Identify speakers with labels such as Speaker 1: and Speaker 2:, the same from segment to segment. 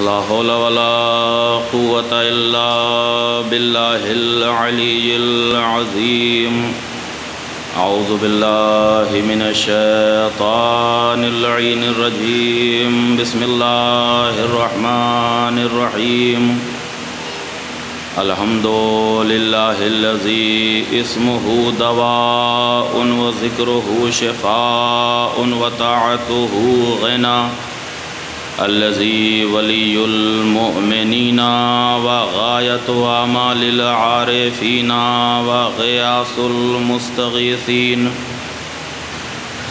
Speaker 1: لا حول ولا قوة إلا بالله العلي العظيم أعوذ بالله من الشيطان اللعين الرجيم بسم الله الرحمن الرحيم الحمد لله الذي اسمه دواء وذكره شفاء وطاعته غنى الذي ولي المؤمنين وغاية آمال العارفين وغياث المستغيثين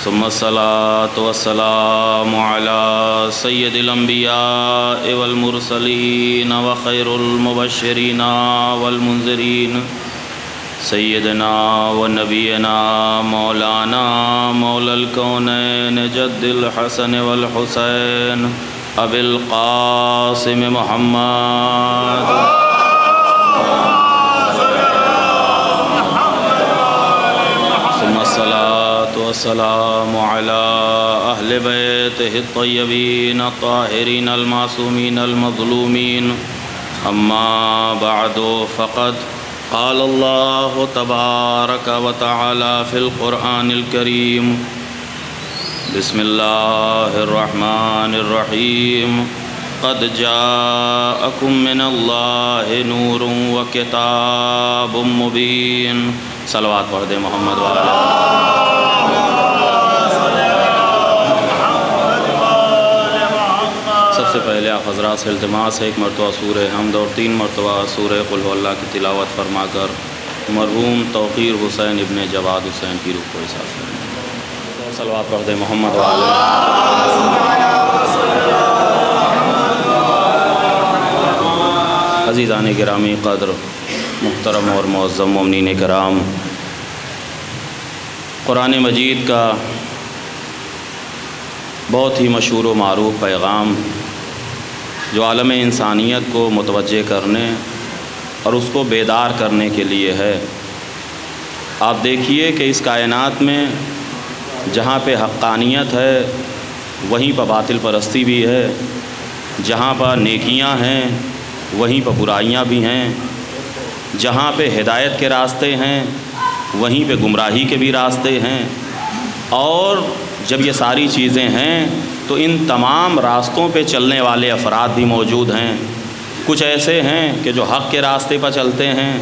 Speaker 1: ثم الصلاة والسلام على سيد الأنبياء والمرسلين وخير المبشرين والمنذرين سيدنا ونبينا مولانا مولى الكونين جد الحسن والحسين أبي القاسم محمد ثم الصلاة والسلام على أهل بيته الطيبين الطاهرين المعصومين المظلومين أما بعد فقد قال الله تبارك وتعالى في القرآن الكريم بسم الله الرحمن الرحيم قد جاءكم من الله نور وكتاب مبين صلوات پڑھ دے محمد وعلى سب سے پہلے آپ حضرات سے التماس ہے ایک مرتبہ سورہ حمد اور 3 مرتبہ سورہ قل هو اللہ کی تلاوت فرما کر مرحوم توقیر حسین ابن جواد حسین کی روح کو احساس کریں صلوات پڑھ دے محمد وعلى عزیزان گرامی قدر محترم اور معظم مومنین کرام، قرآن مجید کا بہت ہی مشہور و معروف پیغام جو عالم انسانیت کو متوجہ کرنے اور اس کو بیدار کرنے کے لیے ہے۔ آپ دیکھیے کہ اس کائنات میں جہاں پہ حقانیت ہے وہیں پہ باطل پرستی بھی ہے، جہاں پہ نیکیاں ہیں وہیں پہ برائیاں بھی ہیں، جہاں پہ ہدایت کے راستے ہیں وہیں پہ گمراہی کے بھی راستے ہیں، اور جب یہ ساری چیزیں ہیں تو ان تمام راستوں پہ چلنے والے افراد بھی موجود ہیں۔ کچھ ایسے ہیں کہ جو حق کے راستے پہ چلتے ہیں،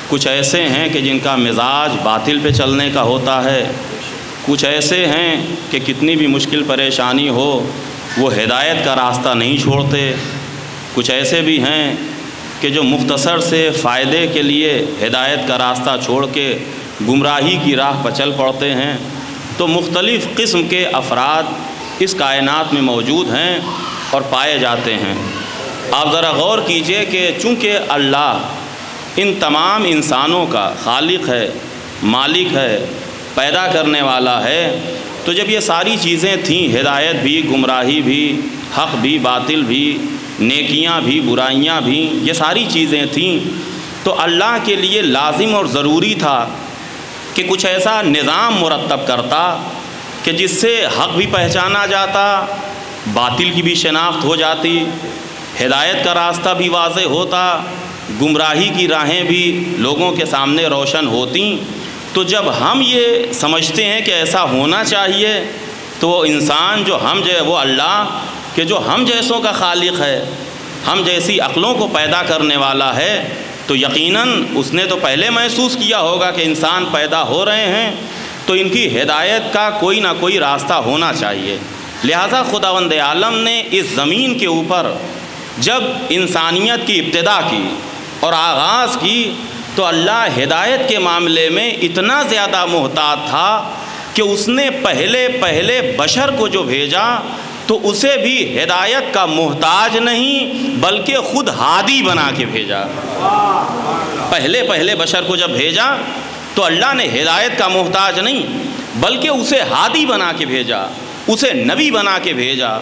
Speaker 1: کچھ ایسے ہیں کہ جن کا مزاج باطل پہ چلنے کا ہوتا ہے، کچھ ایسے ہیں کہ کتنی بھی مشکل پریشانی ہو وہ ہدایت کا راستہ نہیں چھوڑتے، کچھ ایسے بھی ہیں کہ جو مختصر سے فائدے کے لیے ہدایت کا راستہ چھوڑ کے گمراہی کی راہ پر چل پڑتے ہیں۔ تو مختلف قسم کے افراد اس کائنات میں موجود ہیں اور پائے جاتے ہیں۔ آپ ذرا غور کیجئے کہ چونکہ اللہ ان تمام انسانوں کا خالق ہے، مالک ہے، پیدا کرنے والا ہے، تو جب یہ ساری چیزیں تھیں، ہدایت بھی، گمراہی بھی، حق بھی، باطل بھی، نیکیاں بھی، برائیاں بھی، یہ ساری چیزیں تھیں، تو اللہ کے لیے لازم اور ضروری تھا کہ کچھ ایسا نظام مرتب کرتا کہ جس سے حق بھی پہچانا جاتا، باطل کی بھی شناخت ہو جاتی، ہدایت کا راستہ بھی واضح ہوتا، گمراہی کی راہیں بھی لوگوں کے سامنے روشن ہوتیں۔ تو جب ہم یہ سمجھتے ہیں کہ ایسا ہونا چاہیے تو وہ انسان جو وہ اللہ کہ جو ہم جیسوں کا خالق ہے، ہم جیسی عقلوں کو پیدا کرنے والا ہے، تو یقیناً اس نے تو پہلے محسوس کیا ہوگا کہ انسان پیدا ہو رہے ہیں تو ان کی ہدایت کا کوئی نہ کوئی راستہ ہونا چاہیے۔ لہٰذا خداوند عالم نے اس زمین کے اوپر جب انسانیت کی ابتدا کی اور آغاز کی تو اللہ ہدایت کے معاملے میں اتنا زیادہ محتاط تھا کہ اس نے پہلے بشر کو جو بھیجا تو اسے بھی ہدایت کا محتاج نہیں بلکہ خود ہادی بنا کے بھیجا۔ پہلے بشر کو جب بھیجا تو اللہ نے ہدایت کا محتاج نہیں بلکہ اسے ہادی بنا کے بھیجا، اسے نبی بنا کے بھیجا،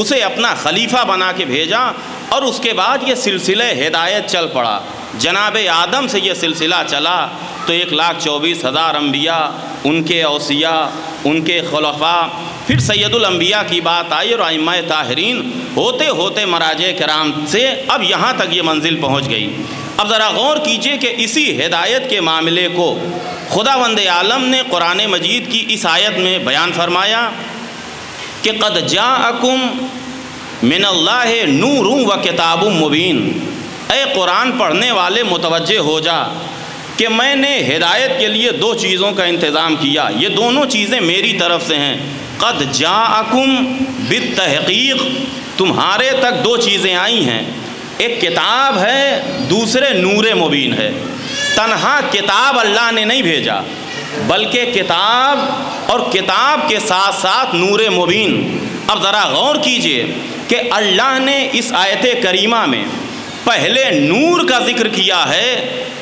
Speaker 1: اسے اپنا خلیفہ بنا کے بھیجا، اور اس کے بعد یہ سلسلہ ہدایت چل پڑا۔ جناب آدم سے یہ سلسلہ چلا تو 1,24,000 انبیاء ان کے اوصیاء، ان کے خلفاء، پھر سید الانبیاء کی بات آئی اور ائمہ طاہرین، ہوتے ہوتے مراجع کرام سے اب یہاں تک یہ منزل پہنچ گئی۔ اب ذرا غور کیجئے کہ اسی ہدایت کے معاملے کو خداوند عالم نے قرآن مجید کی اس آیت میں بیان فرمایا کہ قد جاءکم من اللہ نور و کتاب مبین۔ اے قرآن پڑھنے والے متوجہ ہو جا کہ میں نے ہدایت کے لیے دو چیزوں کا انتظام کیا، یہ دونوں چیزیں میری طرف سے ہیں۔ قد جاءکم، بالتحقیق تمہارے تک دو چیزیں آئی ہیں، ایک کتاب ہے، دوسرے نور مبین ہے۔ تنہا کتاب اللہ نے نہیں بھیجا، بلکہ کتاب اور کتاب کے ساتھ ساتھ نور مبین۔ اب ذرا غور کیجئے کہ اللہ نے اس آیت کریمہ میں پہلے نور کا ذکر کیا ہے،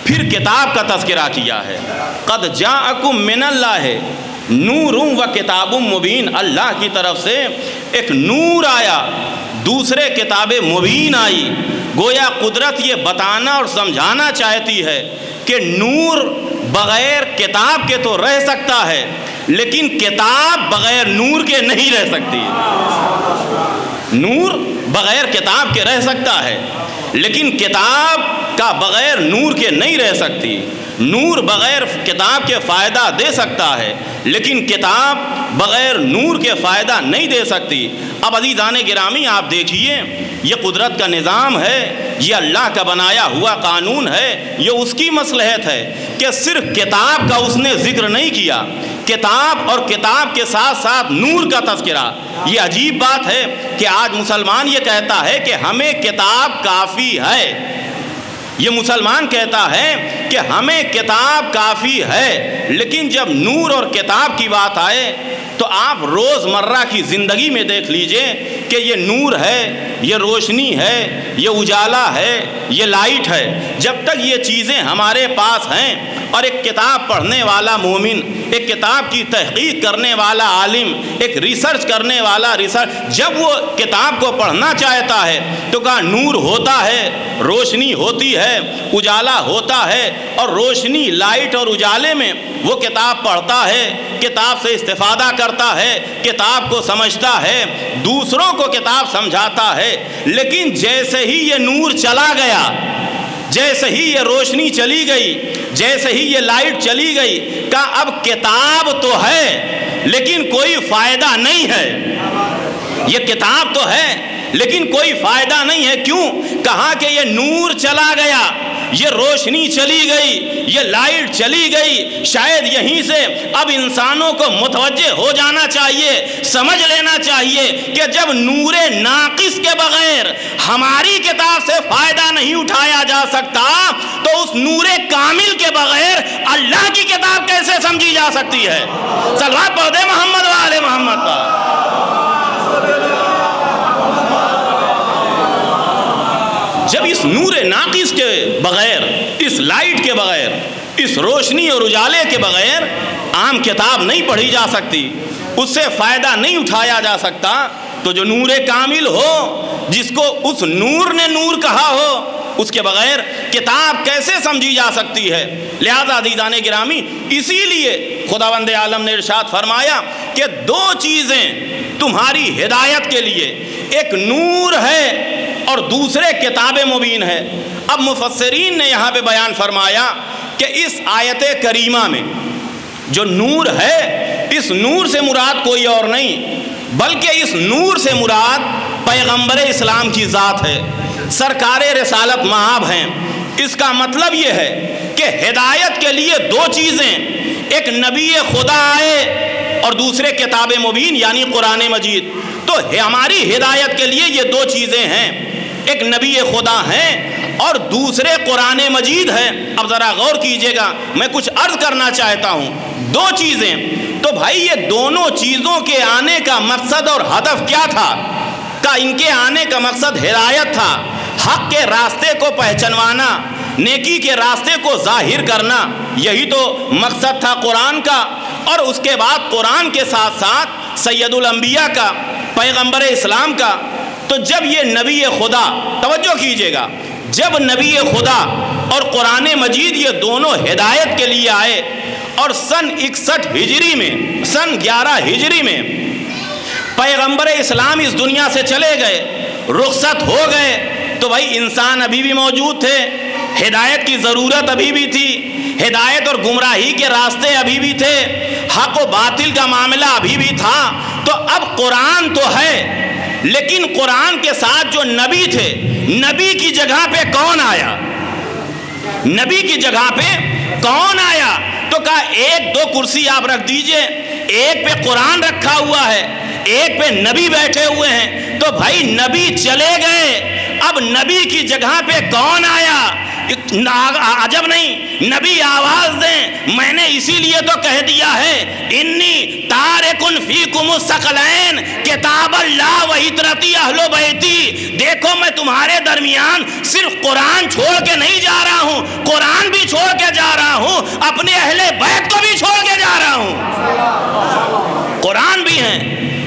Speaker 1: پھر کتاب کا تذکرہ کیا ہے۔ قد جاءکم من اللہ نور و کتاب مبین، اللہ کی طرف سے ایک نور آیا، دوسرے کتاب مبین آئی۔ گویا قدرت یہ بتانا اور سمجھانا چاہتی ہے کہ نور بغیر کتاب کے تو رہ سکتا ہے، لیکن کتاب بغیر نور کے نہیں رہ سکتی۔ نور بغیر کتاب کے رہ سکتا ہے، لیکن کتاب کا بغیر نور کے نہیں رہ سکتی۔ نور بغیر کتاب کے فائدہ دے سکتا ہے، لیکن کتاب بغیر نور کے فائدہ نہیں دے سکتی۔ اب عزیزان گرامی آپ دیکھیے، یہ قدرت کا نظام ہے، یہ اللہ کا بنایا ہوا قانون ہے، یہ اس کی مصلحت ہے کہ صرف کتاب کا اس نے ذکر نہیں کیا، کتاب اور کتاب کے ساتھ ساتھ نور کا تذکرہ۔ یہ عجیب بات ہے کہ آج مسلمان یہ کہتا ہے کہ ہمیں کتاب کافی ہے، یہ مسلمان کہتا ہے کہ ہمیں کتاب کافی ہے، لیکن جب نور اور کتاب کی بات آئے تو آپ روز مرہ کی زندگی میں دیکھ لیجئے کہ یہ نور ہے، یہ روشنی ہے، یہ اجالا ہے، یہ لائٹ ہے۔ جب تک یہ چیزیں ہمارے پاس ہیں اور ایک کتاب پڑھنے والا مومن، ایک کتاب کی تحقیق کرنے والا عالم، ایک ریسرچ کرنے والا جب وہ کتاب کو پڑھنا چاہتا ہے تو کہا نور ہوتا ہے، روشنی ہوتی ہے، اجالا ہوتا ہے، اور روشنی، لائٹ اور اجالے میں وہ کتاب پڑھتا ہے، کتاب سے استفادہ کرتا ہے، کتاب کو سمجھتا ہے، دوسروں کو کتاب سمجھاتا ہے۔ لیکن جیسے ہی یہ نور چلا گیا، جیسے ہی یہ روشنی چلی گئی، جیسے ہی یہ لائٹ چلی گئی، کہا اب کتاب تو ہے لیکن کوئی فائدہ نہیں ہے۔ یہ کتاب تو ہے لیکن کوئی فائدہ نہیں ہے۔ کیوں؟ کہا کہ یہ نور چلا گیا، یہ روشنی چلی گئی، یہ لائٹ چلی گئی۔ شاید یہیں سے اب انسانوں کو متوجہ ہو جانا چاہیے، سمجھ لینا چاہیے کہ جب نور ناقص کے بغیر ہماری کتاب سے فائدہ نہیں اٹھایا جا سکتا تو اس نور کامل کے بغیر اللہ کی کتاب کیسے سمجھی جا سکتی ہے؟ صلوات پڑھ دے محمد و آل محمد پر۔ جب اس نور ناقص کے بغیر، اس لائٹ کے بغیر، اس روشنی اور اجالے کے بغیر عام کتاب نہیں پڑھی جا سکتی، اس سے فائدہ نہیں اٹھایا جا سکتا، تو جو نور کامل ہو، جس کو اس نور نے نور کہا ہو، اس کے بغیر کتاب کیسے سمجھی جا سکتی ہے؟ لہذا عزیزان گرامی، اسی لیے خداوند عالم نے ارشاد فرمایا کہ دو چیزیں تمہاری ہدایت کے لیے، ایک نور ہے اور دوسرے کتاب مبین ہے۔ اب مفسرین نے یہاں پہ بیان فرمایا کہ اس آیت کریمہ میں جو نور ہے، اس نور سے مراد کوئی اور نہیں، بلکہ اس نور سے مراد پیغمبر اسلام کی ذات ہے، سرکار رسالت مآب ہیں۔ اس کا مطلب یہ ہے کہ ہدایت کے لیے دو چیزیں، ایک نبی خدا آئے اور دوسرے کتاب مبین یعنی قرآن مجید۔ تو ہماری ہدایت کے لیے یہ دو چیزیں ہیں، ایک نبی خدا ہیں اور دوسرے قرآن مجید ہے۔ اب ذرا غور کیجئے گا، میں کچھ عرض کرنا چاہتا ہوں، دو چیزیں، تو بھائی یہ دونوں چیزوں کے آنے کا مقصد اور ہدف کیا تھا؟ کہ ان کے آنے کا مقصد ہدایت تھا، حق کے راستے کو پہچانوانا، نیکی کے راستے کو ظاہر کرنا، یہی تو مقصد تھا قرآن کا۔ اور اس کے بعد قرآن کے ساتھ ساتھ سید الانبیاء کا، پیغمبر اسلام کا۔ تو جب یہ نبی خدا، توجہ کیجئے گا، جب نبی خدا اور قرآن مجید یہ دونوں ہدایت کے لیے آئے اور سن 61 ہجری میں، سن 11 ہجری میں پیغمبر اسلام اس دنیا سے چلے گئے، رخصت ہو گئے، تو بھائی انسان ابھی بھی موجود تھے، ہدایت کی ضرورت ابھی بھی تھی، ہدایت اور گمراہی کے راستے ابھی بھی تھے، حق و باطل کا معاملہ ابھی بھی تھا۔ تو اب قرآن تو ہے، لیکن قرآن کے ساتھ جو نبی تھے، نبی کی جگہ پہ کون آیا؟ نبی کی جگہ پہ کون آیا؟ تو کہا ایک دو کرسی آپ رکھ دیجئے، ایک پہ قرآن رکھا ہوا ہے، ایک پہ نبی بیٹھے ہوئے ہیں۔ تو بھائی نبی چلے گئے، اب نبی کی جگہ پہ کون آیا؟ عجب نہیں، نبی آواز دیں، میں نے اسی لیے تو کہہ دیا ہے انی تارکن فیکم الثقلین کتاب اللہ و عترتی اہل بیتی۔ دیکھو میں تمہارے درمیان صرف قرآن چھوڑ کے نہیں جا رہا ہوں، قرآن بھی چھوڑ کے جا رہا ہوں، اپنے اہل بیت کو بھی چھوڑ کے جا رہا ہوں۔ قرآن بھی ہیں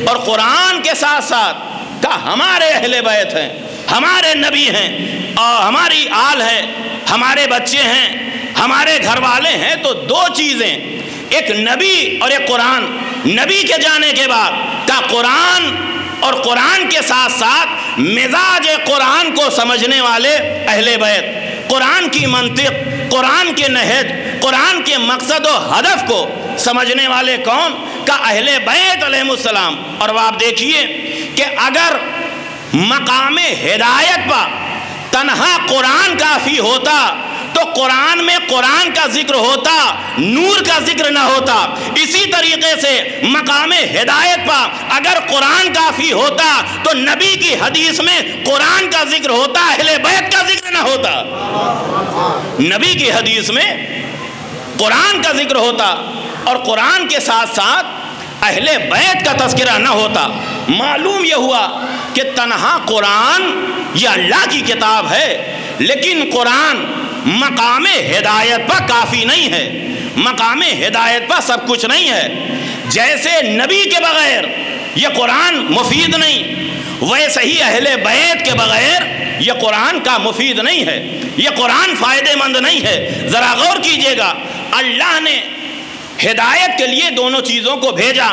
Speaker 1: اور قرآن کے ساتھ ساتھ کہ ہمارے اہل بیت ہیں، ہمارے نبی ہیں اور ہماری آل ہے، ہمارے بچے ہیں، ہمارے گھر والے ہیں۔ تو دو چیزیں، ایک نبی اور ایک قرآن۔ نبی کے جانے کے بعد کا قرآن اور قرآن کے ساتھ ساتھ مزاج قرآن کو سمجھنے والے اہل بیت، قرآن کی منطق، قرآن کے نہج، قرآن کے مقصد و ہدف کو سمجھنے والے کون؟ کا اہل بیت علیہ السلام۔ اور وہ آپ دیکھیے کہ اگر مقام ہدایت پر تنہا قرآن کافی ہوتا تو قرآن میں قرآن کا ذکر ہوتا، نور کا ذکر نہ ہوتا۔ اسی طریقے سے مقام ہدایت پر اگر قرآن کافی ہوتا تو نبی کی حدیث میں قرآن کا ذکر ہوتا، اہل بیت کا ذکر نہ ہوتا۔ نبی کی حدیث میں قرآن کا ذکر ہوتا اور قرآن کے ساتھ ساتھ اہل بیت کا تذکرہ نہ ہوتا۔ معلوم یہ ہوا کہ تنہا قرآن یہ اللہ کی کتاب ہے، لیکن قرآن مقام ہدایت پر کافی نہیں ہے، مقام ہدایت پر سب کچھ نہیں ہے۔ جیسے نبی کے بغیر یہ قرآن مفید نہیں، ویسے ہی اہل بیت کے بغیر یہ قرآن کا مفید نہیں ہے، یہ قرآن فائدہ مند نہیں ہے۔ ذرا غور کیجئے گا، اللہ نے ہدایت کے لیے دونوں چیزوں کو بھیجا۔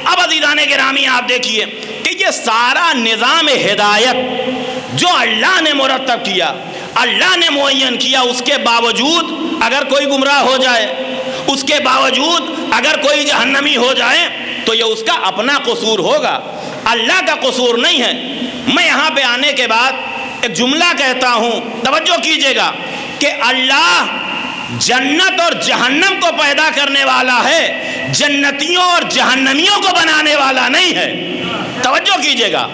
Speaker 1: اب عزیزان گرامی آپ دیکھیے کہ یہ سارا نظام ہدایت جو اللہ نے مرتب کیا، اللہ نے معین کیا، اس کے باوجود اگر کوئی گمراہ ہو جائے، اس کے باوجود اگر کوئی جہنمی ہو جائے تو یہ اس کا اپنا قصور ہوگا، اللہ کا قصور نہیں ہے۔ میں یہاں پہ آنے کے بعد ایک جملہ کہتا ہوں، توجہ کیجئے گا کہ اللہ جنت اور جہنم کو پیدا کرنے والا ہے، جنتیوں اور جہنمیوں کو بنانے والا نہیں ہے۔ توجہ کیجئے گا،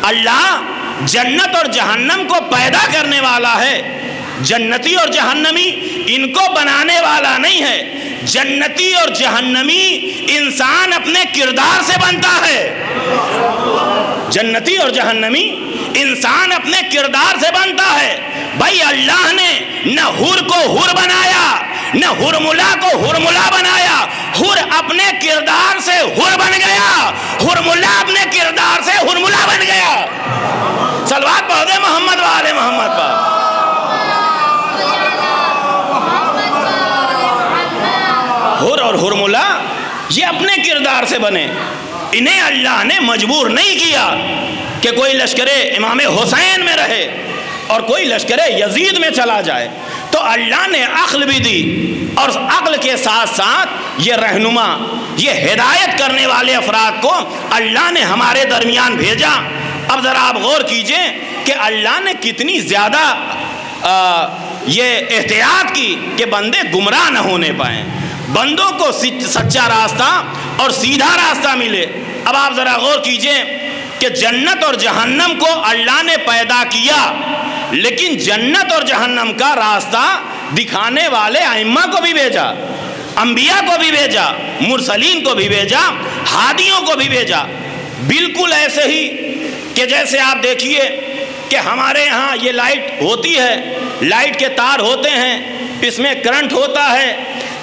Speaker 1: اللہ جنت اور جہنم کو پیدا کرنے والا ہے، جنتی اور جہنمی ان کو بنانے والا نہیں ہے۔ جنتی اور جہنمی انسان اپنے کردار سے بنتا ہے، جنتی اور جہنمی انسان اپنے کردار سے بنتا ہے۔ بھائی اللہ نے نہ حور کو حور بنایا، نہ حرملا کو حرملا بنایا، حور اپنے کردار سے حور بن گیا، حرملا اپنے کردار سے حرملا بن گیا۔ صلوات پڑھ دے محمد و آل محمد پر۔ حور اور حرملا یہ اپنے کردار سے بنے، انہیں اللہ نے مجبور نہیں کیا کہ کوئی لشکر امام حسین میں رہے اور کوئی لشکر یزید میں چلا جائے۔ تو اللہ نے عقل بھی دی اور عقل کے ساتھ ساتھ یہ رہنما، یہ ہدایت کرنے والے افراد کو اللہ نے ہمارے درمیان بھیجا۔ اب ذرا آپ غور کیجئے کہ اللہ نے کتنی زیادہ یہ احتیاط کی کہ بندے گمراہ نہ ہونے پائیں، بندوں کو سچا راستہ اور سیدھا راستہ ملے۔ اب آپ ذرا غور کیجئے کہ جنت اور جہنم کو اللہ نے پیدا کیا، لیکن جنت اور جہنم کا راستہ دکھانے والے ائمہ کو بھی بھیجا، انبیاء کو بھی بھیجا، مرسلین کو بھی بھیجا، ہادیوں کو بھی بھیجا۔ بالکل ایسے ہی کہ جیسے آپ دیکھیے کہ ہمارے یہاں یہ لائٹ ہوتی ہے، لائٹ کے تار ہوتے ہیں، اس میں کرنٹ ہوتا ہے۔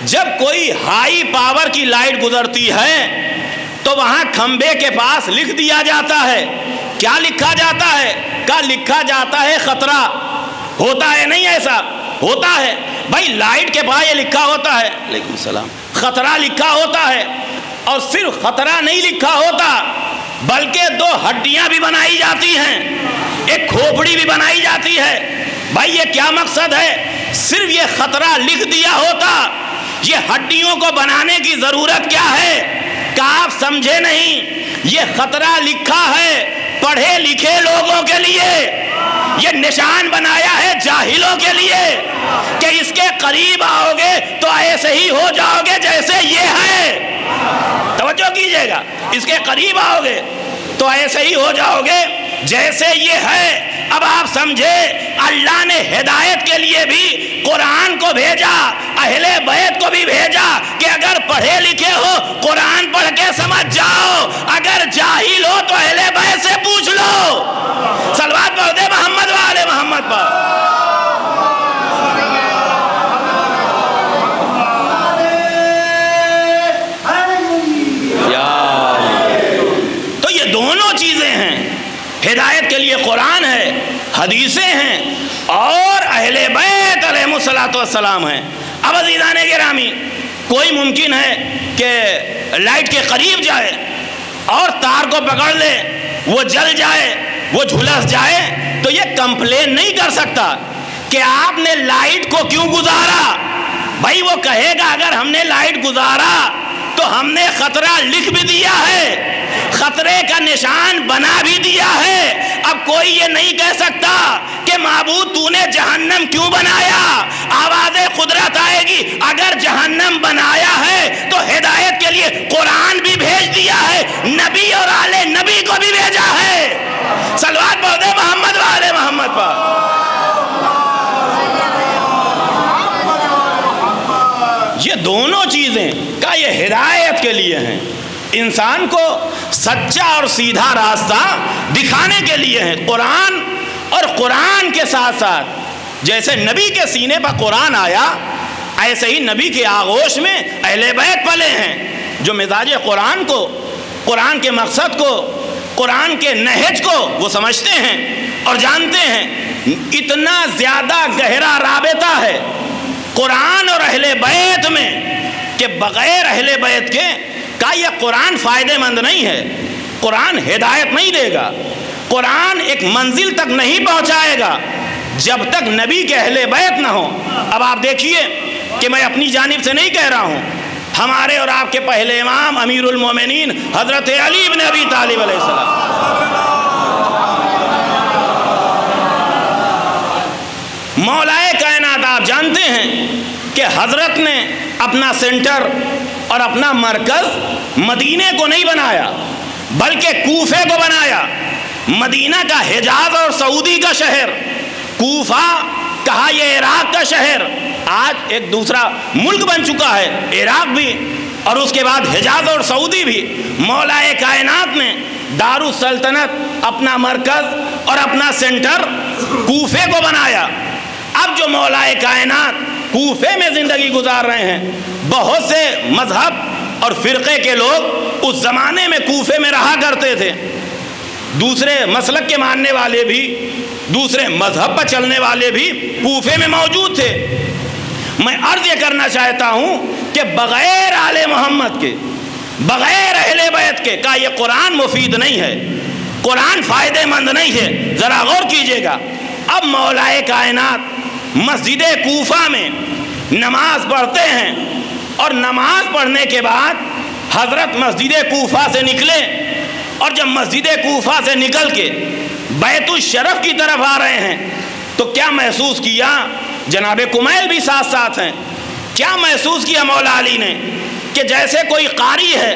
Speaker 1: جب کوئی ہائی پاور کی لائٹ گزرتی ہے تو وہاں کھمبے کے پاس لکھ دیا جاتا ہے۔ کیا لکھا جاتا ہے؟ کیا لکھا جاتا ہے؟ خطرہ۔ ہوتا ہے نہیں ایسا؟ ہوتا ہے۔ بھائی لائٹ کے پاس یہ لکھا ہوتا ہے، علیکم السلام، خطرہ لکھا ہوتا ہے، اور صرف خطرہ نہیں لکھا ہوتا بلکہ 2 ہڈیاں بھی بنائی جاتی ہیں، ایک کھوپڑی بھی بنائی جاتی ہے۔ بھائی یہ کیا مقصد ہے؟ صرف یہ خطرہ لکھ دیا ہوتا، یہ ہڈیوں کو بنانے کی ضرورت کیا ہے؟ کہ آپ سمجھے نہیں، یہ خطرہ لکھا ہے پڑھے لکھے لوگوں کے لیے، یہ نشان بنایا ہے جاہلوں کے لیے کہ اس کے قریب آؤ گے تو ایسے ہی ہو جاؤ گے جیسے یہ ہے۔ توجہ کیجئے گا، اس کے قریب آؤ گے تو ایسے ہی ہو جاؤ گے جیسے یہ ہے۔ اب آپ سمجھے اللہ نے ہدایت کے لیے بھی قرآن کو بھیجا، اہل بیت کو بھی بھیجا کہ اگر پڑھے لکھے ہو قرآن پڑھ کے سمجھ جاؤ، اگر جاہل ہو تو اہل بیت سے پوچھ لو۔ صلوات پڑھ دے محمد و آل محمد پر۔ تو یہ دونوں چیزیں ہیں، ہدایت کے لیے قرآن ہے، حدیثیں ہیں، اور اہل بیت علیہ الصلوۃ والسلام ہیں۔ اب عزیزان گرامی، کوئی ممکن ہے کہ لائٹ کے قریب جائے اور تار کو پکڑ لے، وہ جل جائے، وہ جھلس جائے، تو یہ کمپلین نہیں کر سکتا کہ آپ نے لائٹ کو کیوں گزارا۔ بھائی وہ کہے گا اگر ہم نے لائٹ گزارا تو ہم نے خطرہ لکھ بھی دیا ہے، خطرے کا نشان بنا بھی دیا ہے۔ اب کوئی یہ نہیں کہہ سکتا کہ معبود تو نے جہنم کیوں بنایا۔ آواز قدرت آئے گی، اگر جہنم بنایا ہے تو ہدایت کے لیے قرآن بھی بھیج دیا ہے، نبی اور آل نبی کو بھی بھیجا ہے۔ صلوات پڑھ دے محمد و آل محمد پر۔ یہ دونوں چیزیں کا یہ ہدایت کے لیے ہیں، انسان کو سچا اور سیدھا راستہ دکھانے کے لیے ہیں۔ قرآن اور قرآن کے ساتھ ساتھ جیسے نبی کے سینے پر قرآن آیا، ایسے ہی نبی کے آغوش میں اہل بیت پلے ہیں جو مزاج قرآن کو، قرآن کے مقصد کو، قرآن کے نہج کو وہ سمجھتے ہیں اور جانتے ہیں۔ اتنا زیادہ گہرا رابطہ ہے قرآن اور اہل بیت میں کہ بغیر اہل بیت کے کا یہ قرآن فائدہ مند نہیں ہے۔ قرآن ہدایت نہیں دے گا، قرآن ایک منزل تک نہیں پہنچائے گا جب تک نبی کے اہل بیت نہ ہو۔ اب آپ دیکھیے کہ میں اپنی جانب سے نہیں کہہ رہا ہوں، ہمارے اور آپ کے پہلے امام امیر المومنین حضرت علی بن ابی طالب علیہ السلام، مولائے کائنات، آپ جانتے ہیں کہ حضرت نے اپنا سینٹر اور اپنا مرکز مدینے کو نہیں بنایا بلکہ کوفے کو بنایا۔ مدینہ کا حجاز اور سعودی کا شہر، کوفہ کہا یہ عراق کا شہر، آج ایک دوسرا ملک بن چکا ہے عراق بھی، اور اس کے بعد حجاز اور سعودی بھی۔ مولائے کائنات نے دارالسلطنت اپنا مرکز اور اپنا سینٹر کوفے کو بنایا۔ اب جو مولائے کائنات کوفے میں زندگی گزار رہے ہیں، بہت سے مذہب اور فرقے کے لوگ اس زمانے میں کوفے میں رہا کرتے تھے، دوسرے مسلک کے ماننے والے بھی، دوسرے مذہب پر چلنے والے بھی کوفے میں موجود تھے۔ میں عرض یہ کرنا چاہتا ہوں کہ بغیر آل محمد کے، بغیر اہل بیت کے کا یہ قرآن مفید نہیں ہے، قرآن فائدہ مند نہیں ہے۔ ذرا غور کیجئے گا، اب مولائے کائنات مسجد کوفہ میں نماز پڑھتے ہیں، اور نماز پڑھنے کے بعد حضرت مسجد کوفہ سے نکلے، اور جب مسجد کوفہ سے نکل کے بیت الشرف کی طرف آ رہے ہیں تو کیا محسوس کیا؟ جناب کمیل بھی ساتھ ساتھ ہیں، کیا محسوس کیا مولا علی نے کہ جیسے کوئی قاری ہے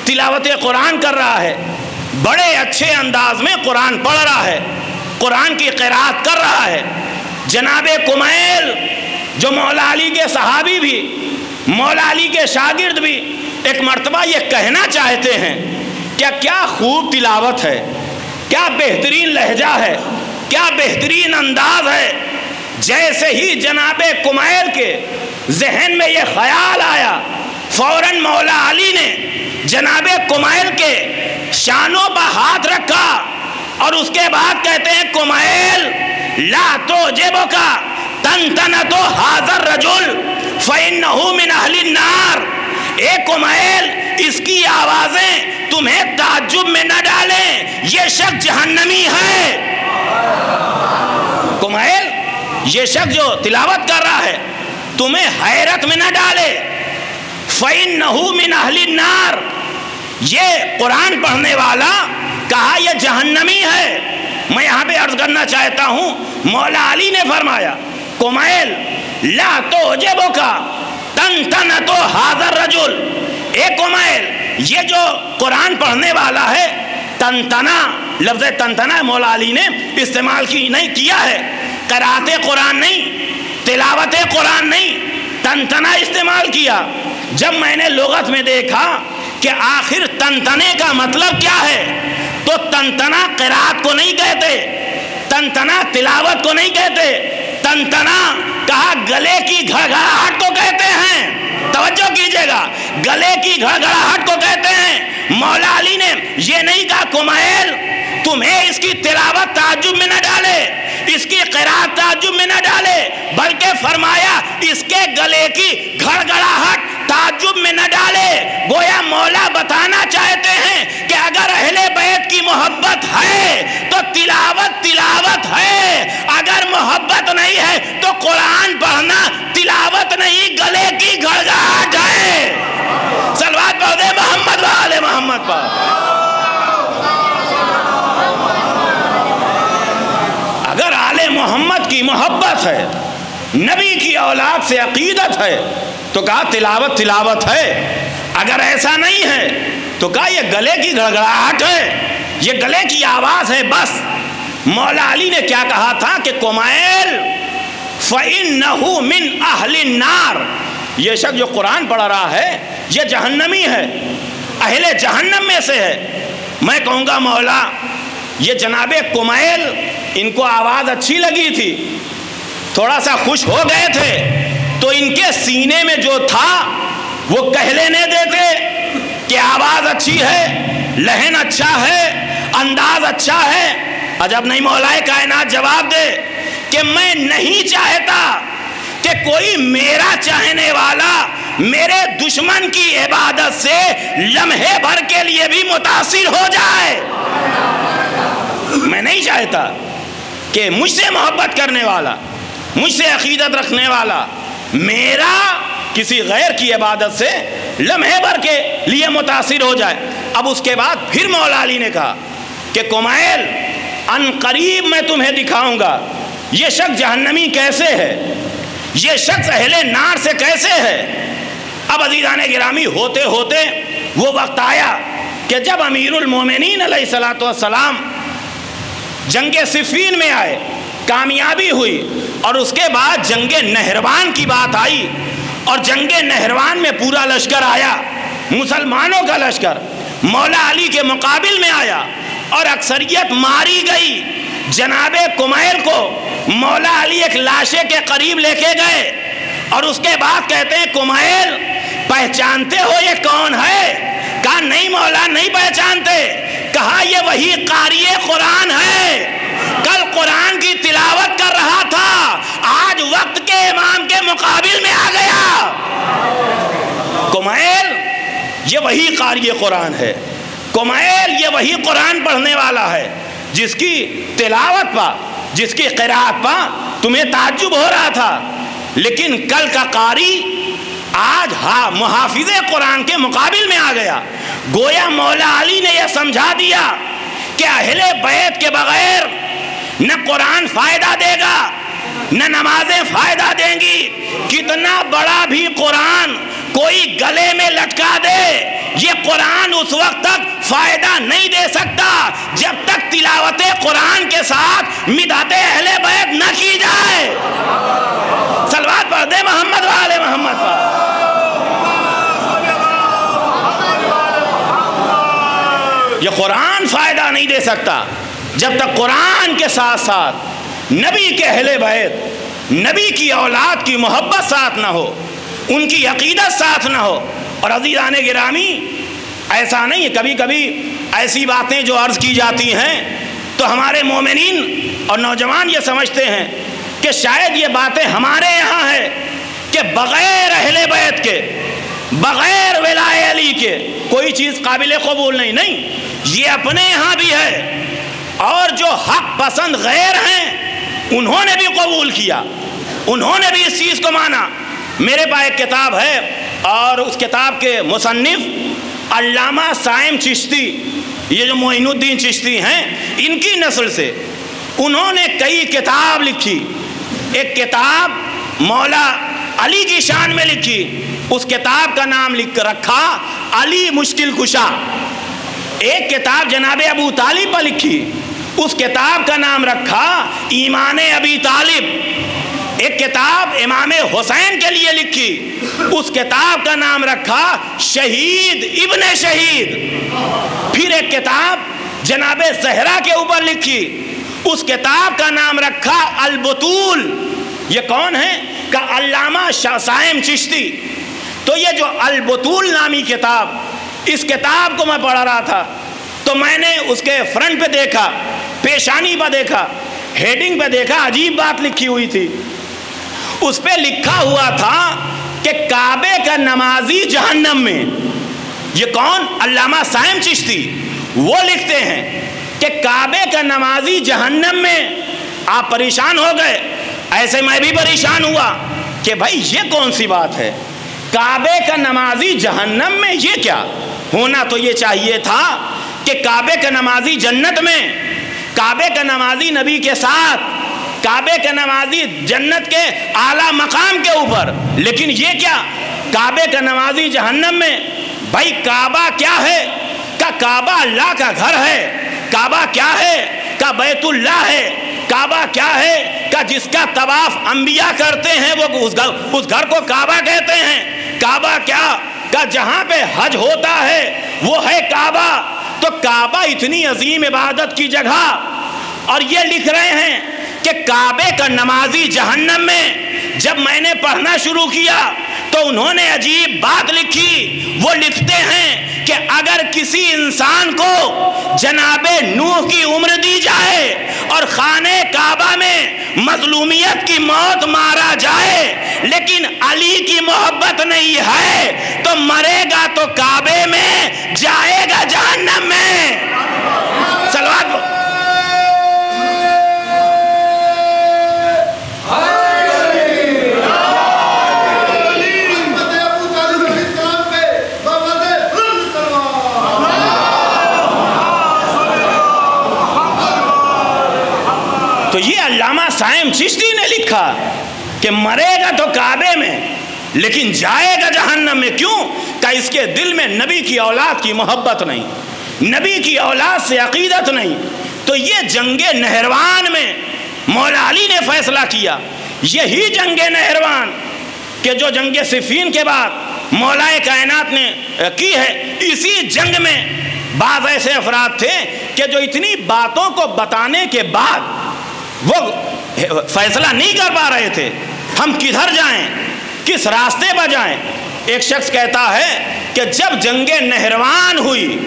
Speaker 1: تلاوت قرآن کر رہا ہے، بڑے اچھے انداز میں قرآن پڑھ رہا ہے، قرآن کی قرات کر رہا ہے۔ جناب کمیل جو مولا علی کے صحابی بھی، مولا علی کے شاگرد بھی، ایک مرتبہ یہ کہنا چاہتے ہیں کیا خوب تلاوت ہے، کیا بہترین لہجہ ہے، کیا بہترین انداز ہے۔ جیسے ہی جناب کمیل کے ذہن میں یہ خیال آیا، فوراً مولا علی نے جناب کمیل کے شانوں پر ہاتھ رکھا، اور اس کے بعد کہتے ہیں کمیل لا تعجبک تنتنۃ ھذا الرجل فإنہ من اہل النار۔ اے کمیل اس کی آوازیں تمہیں تعجب میں نہ ڈالیں، یہ شخص جہنمی ہے۔ کمیل یہ شخص جو تلاوت کر رہا ہے تمہیں حیرت میں نہ ڈالے۔ فَإِنَّهُ مِنْ أَهْلِ النَّارِ، یہ قرآن پڑھنے والا کہا یہ جہنمی ہے۔ میں یہاں پہ عرض کرنا چاہتا ہوں، مولا علی نے فرمایا کمیل لا تعجبک تنتنۃ ھذا الرجل، اے کمیل یہ جو قرآن پڑھنے والا ہے، تنتنا لفظ تنتنا مولا علی نے استعمال نہیں کیا ہے، قرأت قرآن نہیں، تلاوت قرآن نہیں، تنتنا استعمال کیا۔ جب میں نے لغت میں دیکھا کہ آخر تنتنے کا مطلب کیا ہے تو تنتنا قرأت کو نہیں کہتے، تنتنا تلاوت کو نہیں کہتے، تنتنا کہا گلے کی گھڑگھڑاہٹ کو کہتے ہیں۔ توجہ کیجئے گا، گلے کی گھڑگھڑاہٹ کو کہتے ہیں۔ مولا علی نے یہ نہیں کہا کمیل تمہیں اس کی تلاوت تعجب میں نہ ڈالے، اس کی قرأت تعجب میں نہ ڈالے، بلکہ فرمایا اس کے گلے کی گھڑگھڑاہٹ تعجب میں نہ ڈالے۔ گویا مولا بتانا چاہتے ہیں کہ اگر اہل بیت کی محبت ہے تو تلاوت تلاوت ہے، اگر محبت نہیں ہے تو قرآن پڑھنا تلاوت نہیں گلے کی گھڑگھڑاہٹ ہے۔ صلوات پڑھ دے محمد و آل محمد پر۔ اگر آل محمد کی محبت ہے، نبی کی اولاد سے عقیدت ہے تو کہا تلاوت تلاوت ہے، اگر ایسا نہیں ہے تو کہا یہ گلے کی گھڑگھڑاہٹ ہے، یہ گلے کی آواز ہے بس۔ مولا علی نے کیا کہا تھا کہ کمیل فَإِنَّهُ مِنْ أَهْلِ النَّارِ، یہ شخص جو قرآن پڑھ رہا ہے یہ جہنمی ہے، اہل جہنم میں سے ہے۔ میں کہوں گا مولا یہ جناب کمیل ان کو آواز اچھی لگی تھی، تھوڑا سا خوش ہو گئے تھے تو ان کے سینے میں جو تھا وہ کہہ لینے دیتے کہ آواز اچھی ہے، لہن اچھا ہے، انداز اچھا ہے۔ عجب نہیں مولا کائنات جواب دے کہ میں نہیں چاہتا کہ کوئی میرا چاہنے والا میرے دشمن کی عبادت سے لمحے بھر کے لیے بھی متاثر ہو جائے۔ میں نہیں چاہتا کہ مجھ سے محبت کرنے والا، مجھ سے عقیدت رکھنے والا میرا کسی غیر کی عبادت سے لمحے بھر کے لیے متاثر ہو جائے۔ اب اس کے بعد پھر مولا علی نے کہا کہ کمیل ان قریب میں تمہیں دکھاؤں گا یہ شخص جہنمی کیسے ہے، یہ شخص اہل نار سے کیسے ہے۔ اب عزیزان گرامی ہوتے ہوتے وہ وقت آیا کہ جب امیر المومنین علیہ السلام جنگ صفین میں آئے، کامیابی ہوئی، اور اس کے بعد جنگ نہروان کی بات آئی، اور جنگ نہروان میں پورا لشکر آیا، مسلمانوں کا لشکر مولا علی کے مقابل میں آیا اور اکثریت ماری گئی۔ جناب کمیل کو مولا علی ایک لاشے کے قریب لے کے گئے اور اس کے بعد کہتے ہیں کمیل پہچانتے ہو یہ کون ہے؟ کہا نہیں مولا نہیں پہچانتے۔ کہا یہ وہی قاری قرآن ہے، کل قرآن کی تلاوت کر رہا تھا، آج وقت کے امام کے مقابل میں آ گیا۔ کمیل یہ وہی قاری قرآن ہے، کمیل یہ وہی قرآن پڑھنے والا ہے جس کی تلاوت پا، جس کی قرأت پا تمہیں تعجب ہو رہا تھا، لیکن کل کا قاری آج محافظ قرآن کے مقابل میں آ گیا۔ گویا مولا علی نے یہ سمجھا دیا کہ اہل بیت کے بغیر نہ قرآن فائدہ دے گا نہ نمازیں فائدہ دیں گی، کتنا بڑا بھی قرآن کوئی گلے میں لٹکا دے یہ قرآن اس وقت تک فائدہ نہیں دے سکتا جب تک تلاوت قرآن کے ساتھ مدحت اہل بیت نہ کی جائے۔ صلوات پڑھ دے محمد و آل محمد پر۔ یہ قرآن فائدہ نہیں دے سکتا جب تک قرآن کے ساتھ ساتھ نبی کے اہل بیت، نبی کی اولاد کی محبت ساتھ نہ ہو، ان کی عقیدت ساتھ نہ ہو۔ اور عزیزان گرامی ایسا نہیں ہے، کبھی کبھی ایسی باتیں جو عرض کی جاتی ہیں تو ہمارے مومنین اور نوجوان یہ سمجھتے ہیں کہ شاید یہ باتیں ہمارے یہاں ہے کہ بغیر اہل بیت کے
Speaker 2: بغیر ولائے علی کے کوئی چیز قابل قبول نہیں، یہ اپنے یہاں بھی ہے، اور جو حق پسند غیر ہیں انہوں نے بھی قبول کیا، انہوں نے بھی اس چیز کو مانا۔ میرے پاس ایک کتاب ہے، اور اس کتاب کے مصنف علامہ صائم چشتی، یہ جو معین الدین چشتی ہیں ان کی نسل سے، انہوں نے کئی کتاب لکھی۔ ایک کتاب مولا علی کی شان میں لکھی، اس کتاب کا نام لکھ رکھا علی مشکل کشا۔ ایک کتاب جناب ابو طالب پر لکھی، اس کتاب کا نام رکھا ایمان ابی طالب۔ ایک کتاب امام حسین کے لیے لکھی، اس کتاب کا نام رکھا شہید ابن شہید۔ پھر ایک کتاب جناب زہرا کے اوپر لکھی، اس کتاب کا نام رکھا البطول۔ یہ کون ہے؟ کہ علامہ صائم چشتی۔ تو یہ جو البطول نامی کتاب، اس کتاب کو میں پڑھ رہا تھا تو میں نے اس کے فرنٹ پہ دیکھا، پیشانی پہ دیکھا، ہیڈنگ پہ دیکھا، عجیب بات لکھی ہوئی تھی۔ اس پہ لکھا ہوا تھا کہ کعبے کا نمازی جہنم میں۔ یہ کون؟ علامہ صائم چشتی۔ وہ لکھتے ہیں کہ کعبے کا نمازی جہنم میں۔ آپ پریشان ہو گئے، ایسے میں بھی پریشان ہوا کہ بھائی یہ کون سی بات ہے، کعبے کا نمازی جہنم میں؟ یہ کیا ہونا تو یہ چاہیے تھا کہ کعبے کا نمازی جنت میں، کعبے کا نمازی نبی کے ساتھ، کعبے کا نمازی جنت کے اعلیٰ مقام کے اوپر۔ لیکن یہ کیا، کعبے کا نمازی جہنم میں۔ بھائی کعبہ کیا ہے؟ کہ کعبہ اللہ کا گھر ہے۔ کعبہ کیا ہے؟ کہ بیت اللہ ہے۔ کعبہ کیا ہے؟ کہ جس کا طواف انبیاء کرتے ہیں وہ اس گھر کو کعبہ کہتے ہیں۔ کعبہ کیا؟ کہ جہاں پہ حج ہوتا ہے وہ ہے کعبہ۔ تو کعبہ اتنی عظیم عبادت کی جگہ، اور یہ لکھ رہے ہیں کہ کعبے کا نمازی جہنم میں۔ جب میں نے پڑھنا شروع کیا تو انہوں نے عجیب بات لکھی۔ وہ لکھتے ہیں کہ اگر کسی انسان کو جناب نوح کی عمر دی جائے اور خانہ کعبہ میں مظلومیت کی موت مارا جائے، لیکن علی کی محبت نہیں ہے تو مرے گا تو کعبے میں، جائے گا جہنم میں۔ صلوات تو یہ علامہ صائم چشتی نے لکھا کہ مرے گا تو کعبے میں لیکن جائے گا جہنم میں۔ کیوں؟ کہ اس کے دل میں نبی کی اولاد کی محبت نہیں، نبی کی اولاد سے عقیدت نہیں۔ تو یہ جنگ نہروان میں مولا علی نے فیصلہ کیا، یہی جنگ نہروان کہ جو جنگ صفین کے بعد مولا کائنات نے کی ہے، اسی جنگ میں بعض ایسے افراد تھے کہ جو اتنی باتوں کو بتانے کے بعد وہ فیصلہ نہیں کر پا رہے تھے، ہم کدھر جائیں، کس راستے پر جائیں۔ ایک شخص کہتا ہے کہ جب جنگ نہروان ہوئی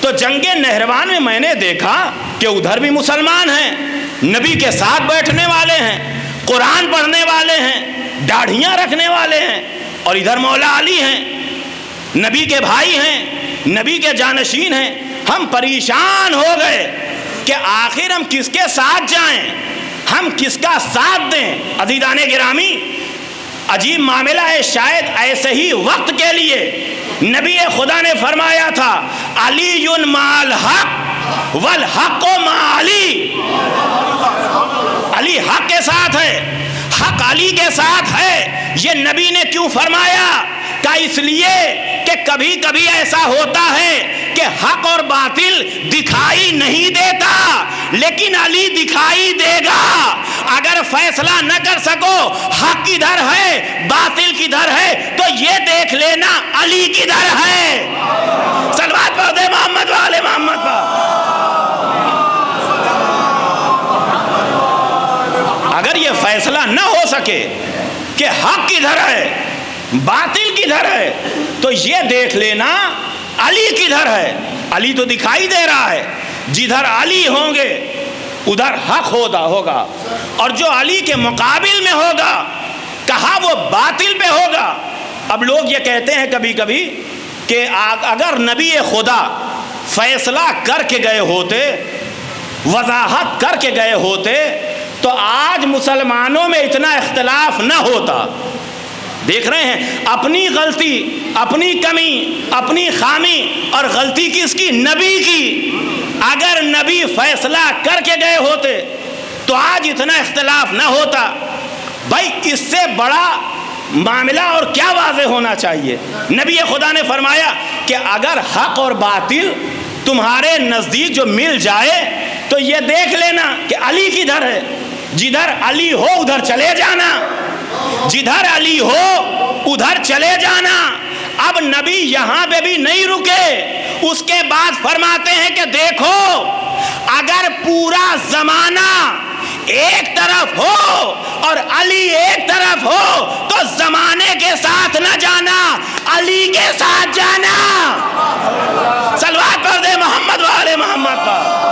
Speaker 2: تو جنگ نہروان میں نے دیکھا کہ ادھر بھی مسلمان ہیں، نبی کے ساتھ بیٹھنے والے ہیں، قرآن پڑھنے والے ہیں، داڑھیاں رکھنے والے ہیں، اور ادھر مولا علی ہیں، نبی کے بھائی ہیں، نبی کے جانشین ہیں۔ ہم پریشان ہو گئے کہ آخر ہم کس کے ساتھ جائیں، ہم کس کا ساتھ دیں۔ عزیزان گرامی، عجیب معاملہ ہے۔ شاید ایسے ہی وقت کے لیے نبی خدا نے فرمایا تھا علی مع الحق والحق مع علی۔ علی حق کے ساتھ ہے، حق علی کے ساتھ ہے۔ یہ نبی نے کیوں فرمایا؟ کہ اس لیے کہ کبھی کبھی ایسا ہوتا ہے کہ حق اور باطل دکھائی نہیں دیتا، لیکن علی دکھائی دے گا۔ اگر فیصلہ نہ کر سکو حق کدھر ہے باطل کدھر ہے تو یہ دیکھ لینا علی کدھر ہے۔ صلوات پڑھ دے محمد والے محمد پر۔ اگر یہ فیصلہ نہ ہو سکے کہ حق کدھر ہے باطل کدھر ہے تو یہ دیکھ لینا علی کدھر ہے۔ علی تو دکھائی دے رہا ہے، جدھر علی ہوں گے ادھر حق ہوگا، اور جو علی کے مقابل میں ہوگا کہا وہ باطل پہ ہوگا۔ اب لوگ یہ کہتے ہیں کبھی کبھی کہ اگر نبی خدا فیصلہ کر کے گئے ہوتے، وضاحت کر کے گئے ہوتے، تو آج مسلمانوں میں اتنا اختلاف نہ ہوتا۔ دیکھ رہے ہیں اپنی غلطی، اپنی کمی، اپنی خامی، اور غلطی کس کی؟ نبی کی۔ اگر نبی فیصلہ کر کے گئے ہوتے تو آج اتنا اختلاف نہ ہوتا۔ بھائی اس سے بڑا معاملہ اور کیا واضح ہونا چاہیے؟ نبی خدا نے فرمایا کہ اگر حق اور باطل تمہارے نزدیک جو مل جائے تو یہ دیکھ لینا کہ علی کدھر ہے، جدھر علی ہو ادھر چلے جانا، جدھر علی ہو ادھر چلے جانا۔ اب نبی یہاں پہ بھی نہیں رکے، اس کے بعد فرماتے ہیں کہ دیکھو اگر پورا زمانہ ایک طرف ہو اور علی ایک طرف ہو تو زمانے کے ساتھ نہ جانا، علی کے ساتھ جانا۔ صلوات پڑھ دے محمد والے محمد پر۔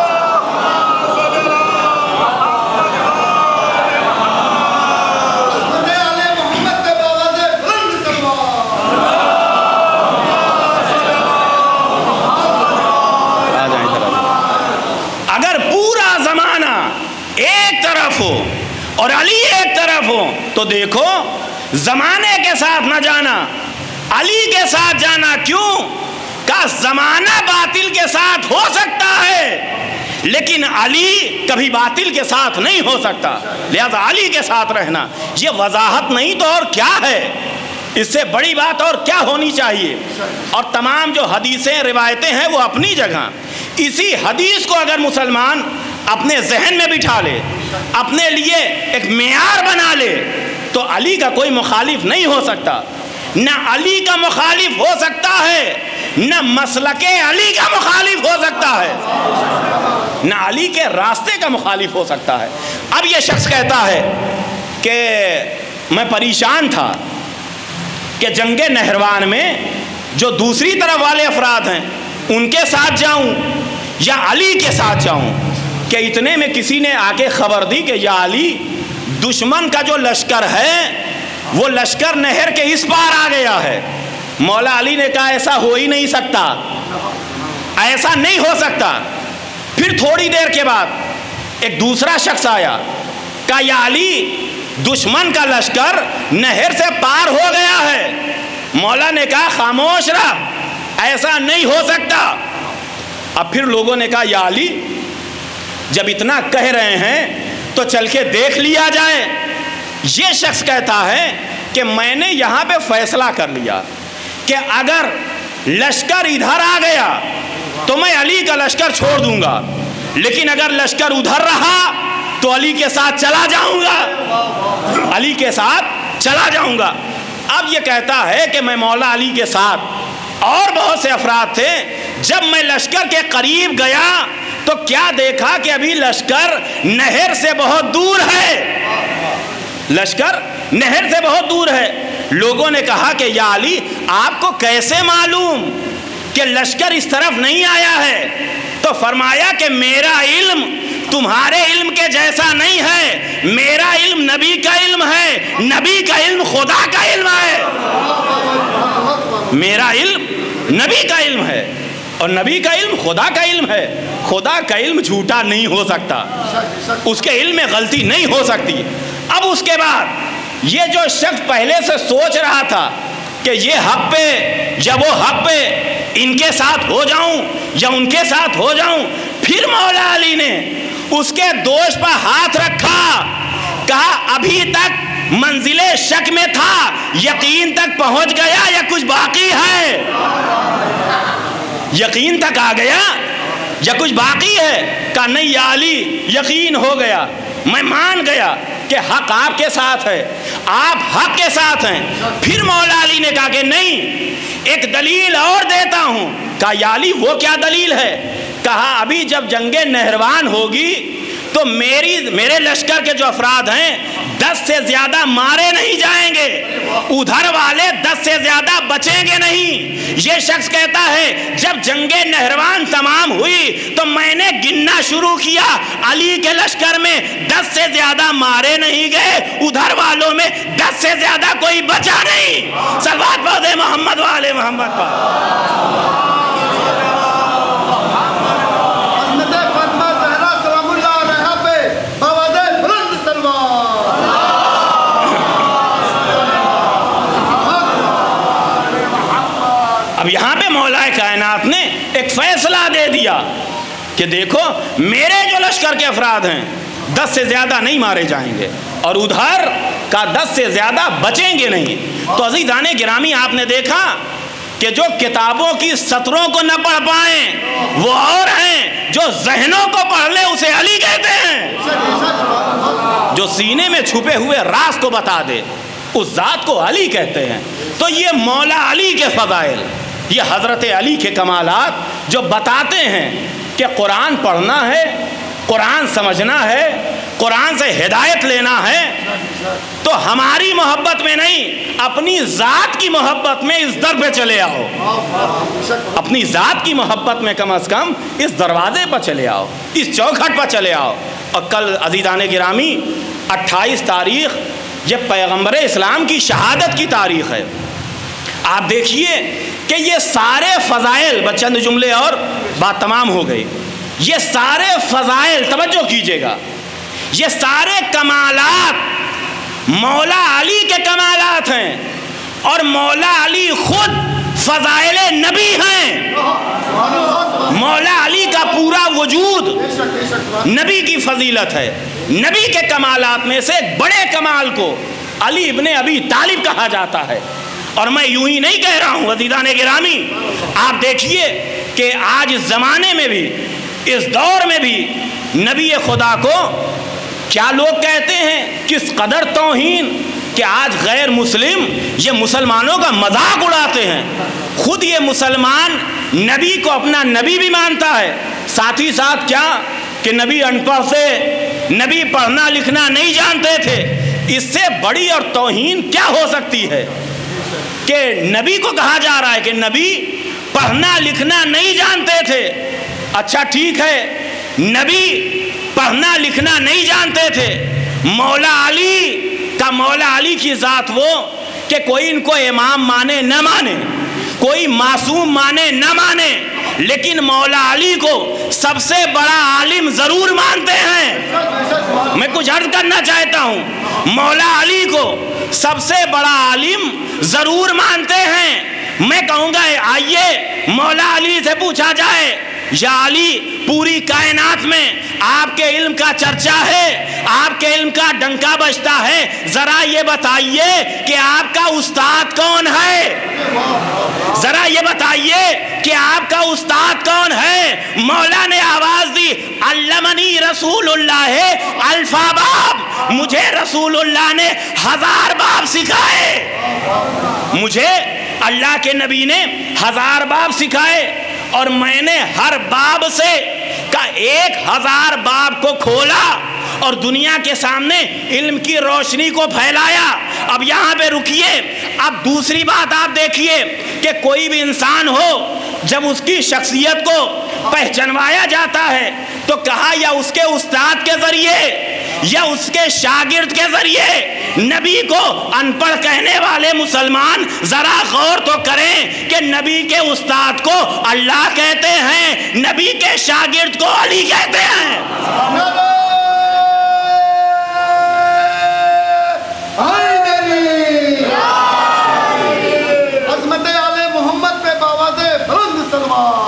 Speaker 2: اور علی ایک طرف ہو تو دیکھو زمانے کے ساتھ نہ جانا، علی کے ساتھ جانا۔ کیوں؟ کہ زمانہ باطل کے ساتھ ہو سکتا ہے لیکن علی کبھی باطل کے ساتھ نہیں ہو سکتا، لہذا علی کے ساتھ رہنا۔ یہ وضاحت نہیں تو اور کیا ہے؟ اس سے بڑی بات اور کیا ہونی چاہیے؟ اور تمام جو حدیثیں روایتیں ہیں وہ اپنی جگہ، اسی حدیث کو اگر مسلمان اپنے ذہن میں بٹھا لے، اپنے لیے ایک معیار بنا لے، تو علی کا کوئی مخالف نہیں ہو سکتا۔ نہ علی کا مخالف ہو سکتا ہے، نہ مسلک علی کا مخالف ہو سکتا ہے، نہ علی کے راستے کا مخالف ہو سکتا ہے۔ اب یہ شخص کہتا ہے کہ میں پریشان تھا کہ جنگ نہروان میں جو دوسری طرف والے افراد ہیں ان کے ساتھ جاؤں یا علی کے ساتھ جاؤں، کہ اتنے میں کسی نے آ کے خبر دی کہ یا علی دشمن کا جو لشکر ہے وہ لشکر نہر کے اس پار آ گیا ہے۔ مولا علی نے کہا ایسا ہو ہی نہیں سکتا، ایسا نہیں ہو سکتا۔ پھر تھوڑی دیر کے بعد ایک دوسرا شخص آیا، کہا یا علی دشمن کا لشکر نہر سے پار ہو گیا ہے۔ مولا نے کہا خاموش رہ، ایسا نہیں ہو سکتا۔ اب پھر لوگوں نے کہا یا علی جب اتنا کہہ رہے ہیں تو چل کے دیکھ لیا جائے۔ یہ شخص کہتا ہے کہ میں نے یہاں پہ فیصلہ کر لیا کہ اگر لشکر ادھر آ گیا تو میں علی کا لشکر چھوڑ دوں گا، لیکن اگر لشکر ادھر رہا تو علی کے ساتھ چلا جاؤں گا، علی کے ساتھ چلا جاؤں گا۔ اب یہ کہتا ہے کہ میں مولا علی کے ساتھ اور بہت سے افراد تھے، جب میں لشکر کے قریب گیا تو کیا دیکھا کہ ابھی لشکر نہر سے بہت دور ہے، لشکر نہر سے بہت دور ہے۔ لوگوں نے کہا کہ یا علی آپ کو کیسے معلوم کہ لشکر اس طرف نہیں آیا ہے؟ تو فرمایا کہ میرا علم تمہارے علم کے جیسا نہیں ہے، میرا علم نبی کا علم ہے، نبی کا علم خدا کا علم ہے۔ میرا علم نبی کا علم ہے اور نبی کا علم خدا کا علم ہے۔ خدا کا علم جھوٹا نہیں ہو سکتا، اس کے علم میں غلطی نہیں ہو سکتی۔ اب اس کے بعد یہ جو شخص پہلے سے سوچ رہا تھا کہ یہ حق پہ یا وہ حق پہ ان کے ساتھ ہو جاؤں یا ان کے ساتھ ہو جاؤں، پھر مولا علی نے اس کے دوست پر ہاتھ رکھا، کہا ابھی تک منزل شک میں تھا، یقین تک پہنچ گیا یا کچھ باقی ہے؟ یقین تک آ گیا یا کچھ باقی ہے؟ کہا نہیں یا علی یقین ہو گیا، میں مان گیا کہ حق آپ کے ساتھ ہے، آپ حق کے ساتھ ہیں۔ پھر مولا علی نے کہا کہ نہیں، ایک دلیل اور دیتا ہوں۔ کہا یا علی وہ کیا دلیل ہے؟ کہا ابھی جب جنگ نہروان ہوگی تو میرے لشکر کے جو افراد ہیں 10 سے زیادہ مارے نہیں جائیں گے، ادھر والے 10 سے زیادہ بچیں گے نہیں۔ یہ شخص کہتا ہے جب جنگ نہروان تمام ہوئی تو میں نے گننا شروع کیا، علی کے لشکر میں 10 سے زیادہ مارے نہیں گئے، ادھر والوں میں 10 سے زیادہ کوئی بچا نہیں۔ صلوات پڑھیں محمد والے محمد پر۔ اب یہاں پہ مولا کائنات نے ایک فیصلہ دے دیا کہ دیکھو میرے جو لشکر کے افراد ہیں 10 سے زیادہ نہیں مارے جائیں گے اور ادھر کا 10 سے زیادہ بچیں گے نہیں۔ تو عزیزان گرامی آپ نے دیکھا کہ جو کتابوں کی سطروں کو نہ پڑھ پائیں وہ اور ہیں، جو ذہنوں کو پڑھ لے اسے علی کہتے ہیں، جو سینے میں چھپے ہوئے راز کو بتا دے اس ذات کو علی کہتے ہیں۔ تو یہ مولا علی کے فضائل، یہ حضرت علی کے کمالات جو بتاتے ہیں کہ قرآن پڑھنا ہے، قرآن سمجھنا ہے، قرآن سے ہدایت لینا ہے، تو ہماری محبت میں نہیں، اپنی ذات کی محبت میں اس در پہ چلے آؤ، اپنی ذات کی محبت میں کم از کم اس دروازے پر چلے آؤ، اس چوکھٹ پر چلے آؤ۔ اور کل عزیزان گرامی 28 تاریخ یہ پیغمبر اسلام کی شہادت کی تاریخ ہے۔ آپ دیکھیے کہ یہ سارے فضائل، چند جملے اور بات تمام ہو گئی، یہ سارے فضائل توجہ کیجئے گا، یہ سارے کمالات مولا علی کے کمالات ہیں، اور مولا علی خود فضائل نبی ہیں۔ مولا علی کا پورا وجود نبی کی فضیلت ہے۔ نبی کے کمالات میں سے ایک بڑے کمال کو علی ابن ابی طالب کہا جاتا ہے، اور میں یوں ہی نہیں کہہ رہا ہوں عزیزان گرامی، آپ دیکھیے کہ آج اس زمانے میں بھی، اس دور میں بھی نبی خدا کو کیا لوگ کہتے ہیں، کس قدر توہین، کہ آج غیر مسلم یہ مسلمانوں کا مذاق اڑاتے ہیں۔ خود یہ مسلمان نبی کو اپنا نبی بھی مانتا ہے، ساتھ ہی ساتھ کیا کہ نبی ان پڑھ سے، نبی پڑھنا لکھنا نہیں جانتے تھے۔ اس سے بڑی اور توہین کیا ہو سکتی ہے کہ نبی کو کہا جا رہا ہے کہ نبی پڑھنا لکھنا نہیں جانتے تھے۔ اچھا ٹھیک ہے، نبی پڑھنا لکھنا نہیں جانتے تھے، مولا علی کا، مولا علی کی ذات وہ کہ کوئی ان کو امام مانے نہ مانے، کوئی معصوم مانے نہ مانے، لیکن مولا علی کو سب سے بڑا عالم ضرور مانتے ہیں۔ میں کچھ عرض کرنا چاہتا ہوں، مولا علی کو سب سے بڑا عالم ضرور مانتے ہیں۔ میں کہوں گا آئیے مولا علی سے پوچھا جائے، یا علی پوری کائنات میں آپ کے علم کا چرچا ہے، آپ کے علم کا ڈنکا بجتا ہے، ذرا یہ بتائیے کہ آپ کا استاد کون ہے، ذرا یہ بتائیے کہ آپ کا استاد کون ہے۔ مولا نے آواز دی، علمنی رسول اللہ الفا باب، مجھے رسول اللہ نے 1000 باب سکھائے، مجھے اللہ کے نبی نے 1000 باب سکھائے، اور میں نے ہر باب سے کا 1000 باب کو کھولا اور دنیا کے سامنے علم کی روشنی کو پھیلایا۔ اب یہاں پہ رکیے، اب دوسری بات آپ دیکھیے کہ کوئی بھی انسان ہو جب اس کی شخصیت کو پہچانوایا جاتا ہے تو کہا یا اس کے استاد کے ذریعے یا اس کے شاگرد کے ذریعے۔ نبی کو ان پڑھ کہنے والے مسلمان ذرا غور تو کریں کہ نبی کے استاد کو اللہ کہتے ہیں، نبی کے شاگرد کو علی کہتے ہیں۔
Speaker 3: عظمت آل محمد پہ باواز بلند سلوات۔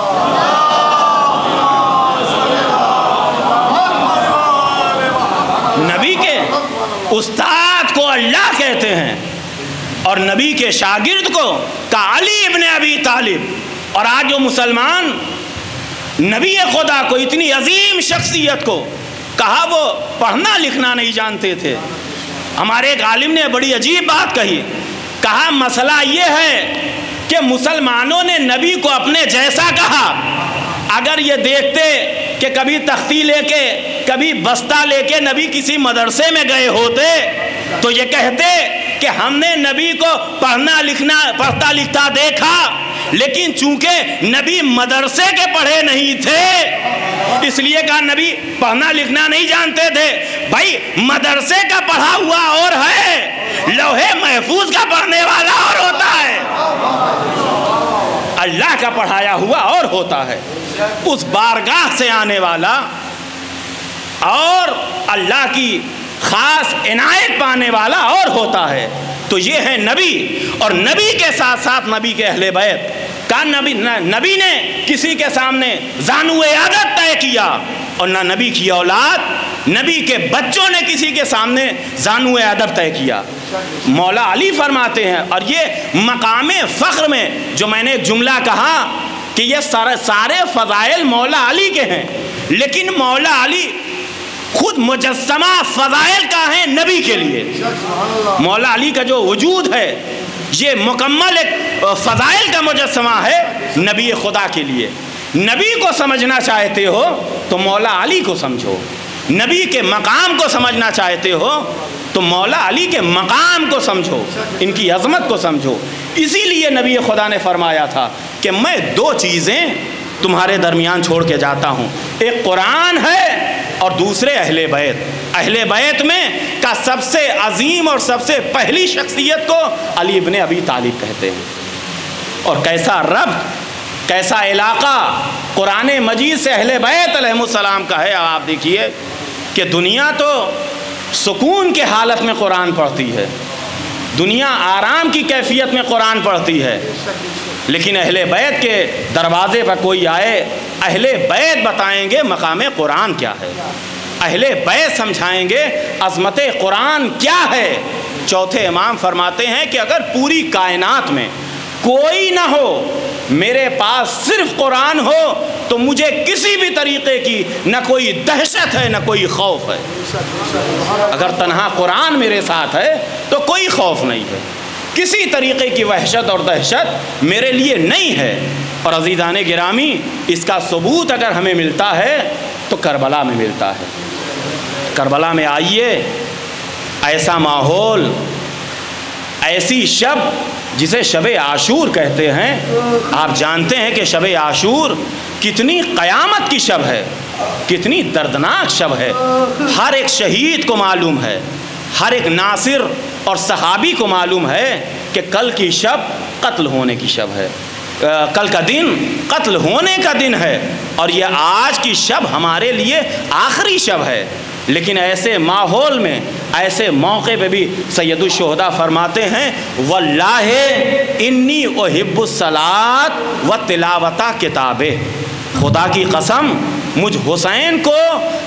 Speaker 2: نبی کے استاد کو اللہ کہتے ہیں اور نبی کے شاگرد کو کا علی ابن ابی طالب۔ اور آج جو مسلمان نبی خدا کو، اتنی عظیم شخصیت کو کہا وہ پڑھنا لکھنا نہیں جانتے تھے۔ ہمارے ایک عالم نے بڑی عجیب بات کہی، کہا مسئلہ یہ ہے کہ مسلمانوں نے نبی کو اپنے جیسا کہا، اگر یہ دیکھتے کہ کبھی تختی لے کے کبھی بستہ لے کے نبی کسی مدرسے میں گئے ہوتے تو یہ کہتے کہ ہم نے نبی کو پڑھتا لکھتا دیکھا، لیکن چونکہ نبی مدرسے کے پڑھے نہیں تھے اس لیے کہا نبی پڑھنا لکھنا نہیں جانتے تھے۔ بھائی مدرسے کا پڑھا ہوا اور ہے، لوح محفوظ کا پڑھنے والا اور ہوتا ہے، اللہ کا پڑھایا ہوا اور ہوتا ہے، اس بارگاہ سے آنے والا اور اللہ کی خاص عنایت پانے والا اور ہوتا ہے۔ تو یہ ہے نبی، اور نبی کے ساتھ ساتھ نبی کے اہل بیت کا نبی نے کسی کے سامنے زانو عادت طے کیا، اور نہ نبی کی اولاد، نبی کے بچوں نے کسی کے سامنے زانو ادب طے کیا۔ مولا علی فرماتے ہیں، اور یہ مقام فخر میں جو میں نے ایک جملہ کہا کہ یہ سارے فضائل مولا علی کے ہیں، لیکن مولا علی خود مجسمہ فضائل کا ہے نبی کے لیے۔ مولا علی کا جو وجود ہے یہ مکمل ایک فضائل کا مجسمہ ہے نبی خدا کے لیے۔ نبی کو سمجھنا چاہتے ہو تو مولا علی کو سمجھو، نبی کے مقام کو سمجھنا چاہتے ہو تو مولا علی کے مقام کو سمجھو، ان کی عظمت کو سمجھو۔ اسی لیے نبی خدا نے فرمایا تھا کہ میں دو چیزیں تمہارے درمیان چھوڑ کے جاتا ہوں، ایک قرآن ہے اور دوسرے اہل بیت۔ اہل بیت میں کا سب سے عظیم اور سب سے پہلی شخصیت کو علی ابن ابی طالب کہتے ہیں۔ اور کیسا رب، کیسا علاقہ قرآن مجید سے اہل بیت علیہ السلام کا ہے۔ آپ دیکھیے کہ دنیا تو سکون کے حالت میں قرآن پڑھتی ہے، دنیا آرام کی کیفیت میں قرآن پڑھتی ہے، لیکن اہل بیت کے دروازے پر کوئی آئے، اہل بیت بتائیں گے مقام قرآن کیا ہے، اہل بیت سمجھائیں گے عظمت قرآن کیا ہے۔ چوتھے امام فرماتے ہیں کہ اگر پوری کائنات میں کوئی نہ ہو، میرے پاس صرف قرآن ہو تو مجھے کسی بھی طریقے کی نہ کوئی دہشت ہے نہ کوئی خوف ہے۔ اگر تنہا قرآن میرے ساتھ ہے تو کوئی خوف نہیں ہے، کسی طریقے کی وحشت اور دہشت میرے لیے نہیں ہے۔ اور عزیزان گرامی، اس کا ثبوت اگر ہمیں ملتا ہے تو کربلا میں ملتا ہے۔ کربلا میں آئیے، ایسا ماحول، ایسی شب جسے شب عاشور کہتے ہیں۔ آپ جانتے ہیں کہ شب عاشور کتنی قیامت کی شب ہے، کتنی دردناک شب ہے۔ ہر ایک شہید کو معلوم ہے، ہر ایک ناصر اور صحابی کو معلوم ہے کہ کل کی شب قتل ہونے کی شب ہے، کل کا دن قتل ہونے کا دن ہے، اور یہ آج کی شب ہمارے لیے آخری شب ہے۔ لیکن ایسے ماحول میں، ایسے موقع پہ بھی سید الشہداء فرماتے ہیں واللہ انی احب الصلاۃ و تلاوت کتابہ، خدا کی قسم مجھ حسین کو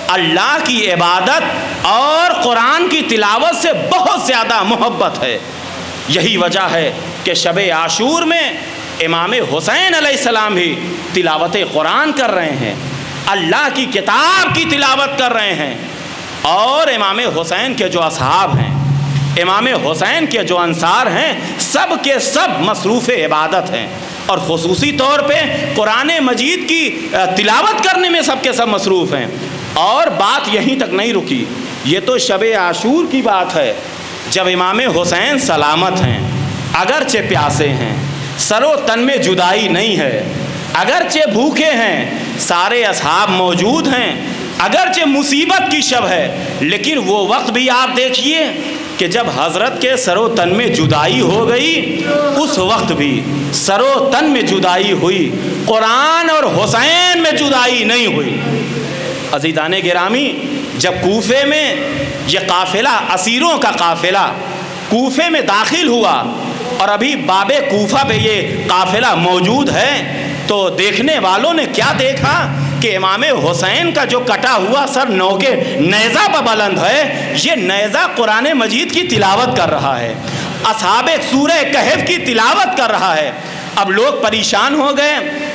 Speaker 2: اللہ کی عبادت اور قرآن کی تلاوت سے بہت زیادہ محبت ہے۔ یہی وجہ ہے کہ شب عاشور میں امام حسین علیہ السلام بھی تلاوت قرآن کر رہے ہیں، اللہ کی کتاب کی تلاوت کر رہے ہیں، اور امام حسین کے جو اصحاب ہیں، امام حسین کے جو انصار ہیں، سب کے سب مصروف عبادت ہیں، اور خصوصی طور پہ قرآن مجید کی تلاوت کرنے میں سب کے سب مصروف ہیں۔ اور بات یہیں تک نہیں رکی، یہ تو شب عاشور کی بات ہے جب امام حسین سلامت ہیں، اگرچہ پیاسے ہیں، سر و تن میں جدائی نہیں ہے، اگرچہ بھوکے ہیں، سارے اصحاب موجود ہیں، اگرچہ مصیبت کی شب ہے، لیکن وہ وقت بھی آپ دیکھیے کہ جب حضرت کے سر و تن میں جدائی ہو گئی، اس وقت بھی سر و تن میں جدائی ہوئی، قرآن اور حسین میں جدائی نہیں ہوئی۔ عزیزان گرامی، جب کوفے میں یہ قافلہ، اسیروں کا قافلہ کوفے میں داخل ہوا، اور ابھی باب کوفہ پہ یہ قافلہ موجود ہے، تو دیکھنے والوں نے کیا دیکھا کہ امام حسین کا جو کٹا ہوا سر نوکے نیزہ پہ بلند ہے، یہ نیزہ قرآن مجید کی تلاوت کر رہا ہے، اصحاب سورہ کہف کی تلاوت کر رہا ہے۔ اب لوگ پریشان ہو گئے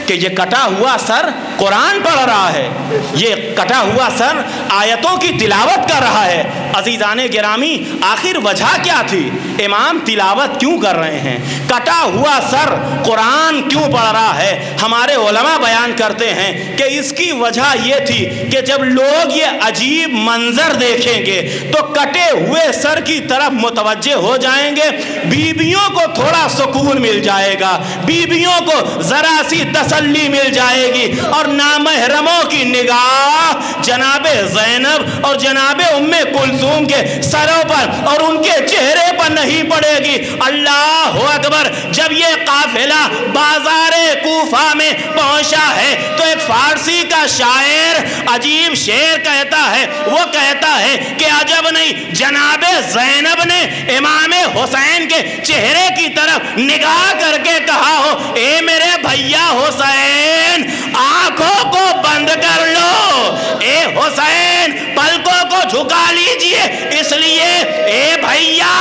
Speaker 2: کہ یہ کٹا ہوا سر قرآن پڑھ رہا ہے، یہ کٹا ہوا سر آیتوں کی تلاوت کر رہا ہے۔ عزیزان گرامی، آخر وجہ کیا تھی؟ امام تلاوت کیوں کر رہے ہیں؟ کٹا ہوا سر قرآن کیوں پڑھ رہا ہے؟ ہمارے علماء بیان کرتے ہیں کہ اس کی وجہ یہ تھی کہ جب لوگ یہ عجیب منظر دیکھیں گے تو کٹے ہوئے سر کی طرف متوجہ ہو جائیں گے، بیویوں کو تھوڑا سکون مل جائے گا، بیویوں کو ذرا سی تسلی مل جائے گی، اور نامحرموں کی نگاہ جناب زینب اور جناب ام کلثوم کے سروں پر اور ان کے چہرے پر نہیں پڑے گی۔ اللہ اکبر۔ جب یہ قافلہ بازار کوفہ میں پہنچا ہے تو ایک فارسی کا شاعر عجیب شعر کہتا ہے، وہ کہتا ہے کہ عجب نہیں، جناب زینب نے امام حسین کے چہرے کی طرف نگاہ کر کے کہا ہو، اے میرے بھیا حسین آنکھوں کو بند کر لو، اے حسین پلکوں کو جھکا لیجئے، اس لیے اے بھیا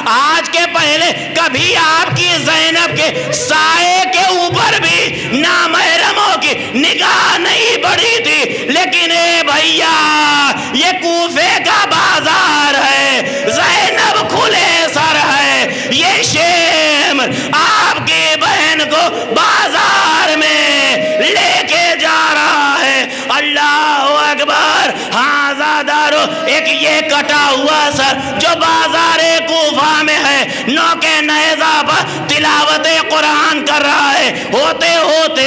Speaker 2: آج کے پہلے کبھی آپ کی زینب کے سائے کے اوپر بھی نامحرموں کی نگاہ نہیں پڑی تھی، لیکن اے بھیا یہ کوفے کا بازار ہے، زینب کھلے سر ہے، یہ شیم آپ کی بہن کو بازار میں لے کے جا رہا ہے۔ اللہ اکبر۔ ہاں زادارو، ایک یہ کٹا ہوا سر جو بازار کوفہ میں ہے، نوکے نیزہ پر تلاوت قرآن کر رہا ہے، ہوتے ہوتے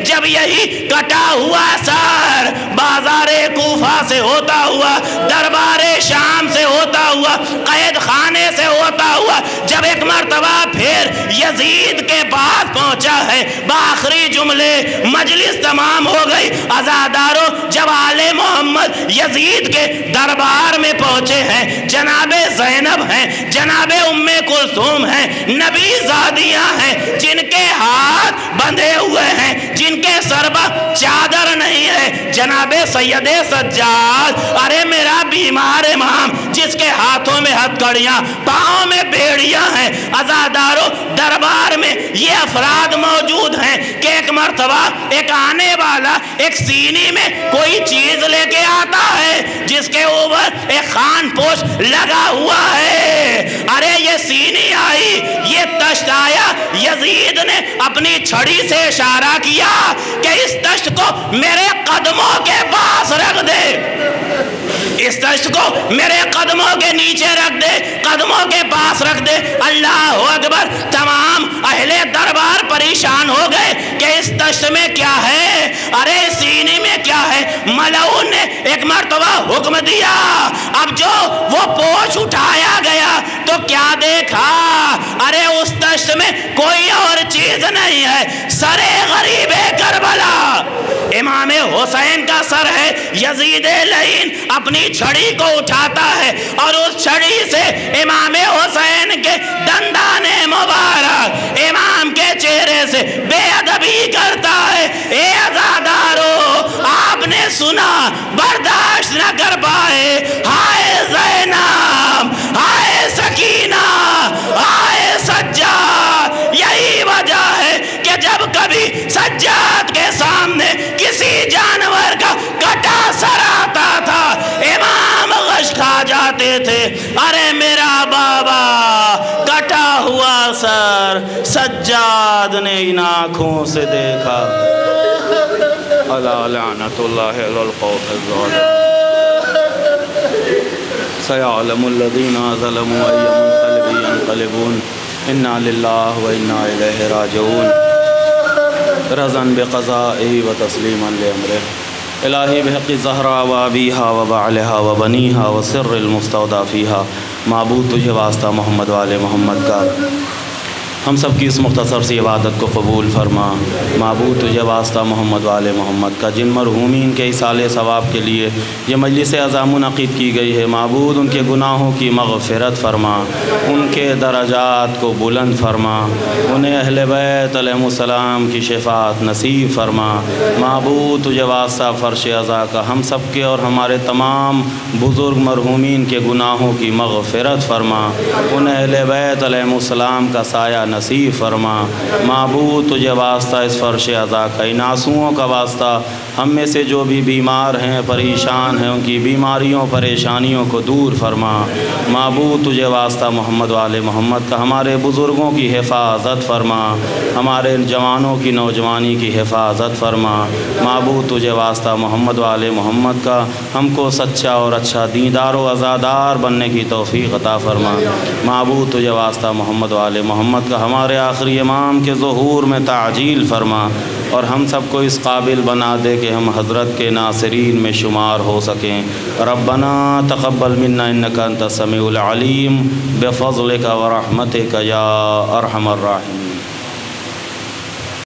Speaker 2: جب یہی کٹا ہوا سر بازار کوفہ سے ہوتا ہوا، دربار شام سے ہوتا ہوا، قید خانے سے ہوتا ہوا، جب ایک مرتبہ پھر یزید کے پاس پہنچا ہے، بآخری جملے مجلس تمام ہو گئی۔ عزادارو، جب آل محمد یزید کے دربار میں پہنچے ہیں، جناب زینب ہیں، جناب ام کلثوم ہیں، نبی زادیاں ہیں، جن کے ہاتھ بندھے ہوئے ہیں، جن کے سر پر چادر نہیں ہے، جناب سید سجاد، ارے میرا بیمار امام جس کے ہاتھوں میں ہتھکڑیاں، پاؤں میں بیڑیاں ہیں۔ عزادارو، دربار میں یہ افراد موجود ہیں کہ ایک مرتبہ ایک آنے والا ایک سینی میں کوئی چیز لے کے آتا ہے جس کے اوپر ایک خان پوش لگا ہوا ہے۔ ارے یہ سینی آئی، یہ تشت آیا، یزید نے اپنی چھڑی سے اشارہ کیا کہ اس تشت کو میرے قدموں کے پاس رکھ دے، اس تشت کو میرے قدموں کے نیچے رکھ دے، قدموں کے پاس رکھ دے۔ اللہ اکبر۔ تمام اہل دربار پریشان ہو گئے کہ اس تشت میں کیا ہے، ارے سینے میں کیا ہے۔ ملعون نے ایک مرتبہ حکم دیا، اب جو وہ پوچھ اٹھایا گیا تو کیا دیکھا، ارے اس تشت میں کوئی اور چیز نہیں ہے، سر غریب کربلا، امام حسین کا سر ہے۔ یزید لعین اپنی چھڑی کو اٹھاتا ہے اور اس چھڑی سے امام حسین کے دندان مبارک امام کے چہرے سے بے ادبی کرتا ہے۔ اے عزادارو، آپ نے سنا، برداشت نہ کر پائے، ہائے زینب، ہائے سکینہ، ہائے سجاد۔ یہی وجہ ہے کہ جب کبھی سجاد کے سامنے کسی جانور کا کٹا سر آتا تھا، امام غش کھا جاتے تھے۔ ارے میرا بابا، کٹا ہوا سر سجاد نے ان آنکھوں سے دیکھا۔ الا لعنت اللہ علی القوم الظالمین، سیعلم الذین ظلموا ای منقلب ینقلبون، انا للہ و انا الیہ راجعون، رضا بقضائہ و تسلیما لامرہ۔ الہی بحق زہرا و ابیہا و بعلہا و بنیہا و سر المستودع فیہا، معبود تجھے واسطہ محمد والے محمد کا ہم سب کی اس مختصر سی عبادت کو قبول فرما۔ معبود تجھے واسطہ محمد والے محمد کا جن مرحومین کے اصال ثواب کے لیے یہ مجلس اعزاء منعقد کی گئی ہے، معبود ان کے گناہوں کی مغفرت فرما، ان کے درجات کو بلند فرما، انہیں اہل بیت علیہ السلام کی شفاعت نصیب فرما۔ معبود تجھے واسطہ فرش عزا کا ہم سب کے اور ہمارے تمام بزرگ مرحومین کے گناہوں کی مغفرت فرما، انہیں اہل بیت علیہ السلام کا سایہ
Speaker 1: نصیب فرما۔ معبود تجھے واسطہ اس فرش عزا کا، ان آنسوؤں کا واسطہ ہم میں سے جو بھی بیمار ہیں پریشان ہیں ان کی بیماریوں پریشانیوں کو دور فرما۔ معبود تجھے واسطہ محمد والے محمد کا ہمارے بزرگوں کی حفاظت فرما، ہمارے جوانوں کی نوجوانی کی حفاظت فرما۔ معبود تجھے واسطہ محمد والے محمد کا ہم کو سچا اور اچھا دیندار و عزادار بننے کی توفیق عطا فرما۔ معبود تجھے واسطہ محمد والے محمد کا ہمارے آخری امام کے ظہور میں تعجیل فرما، اور ہم سب کو اس قابل بنا دے کہ ہم حضرت کے ناصرین میں شمار ہو سکیں۔ ربنا تقبل منا انک انت السمیع العلیم بفضلک ورحمتک یا ارحم الراحمین۔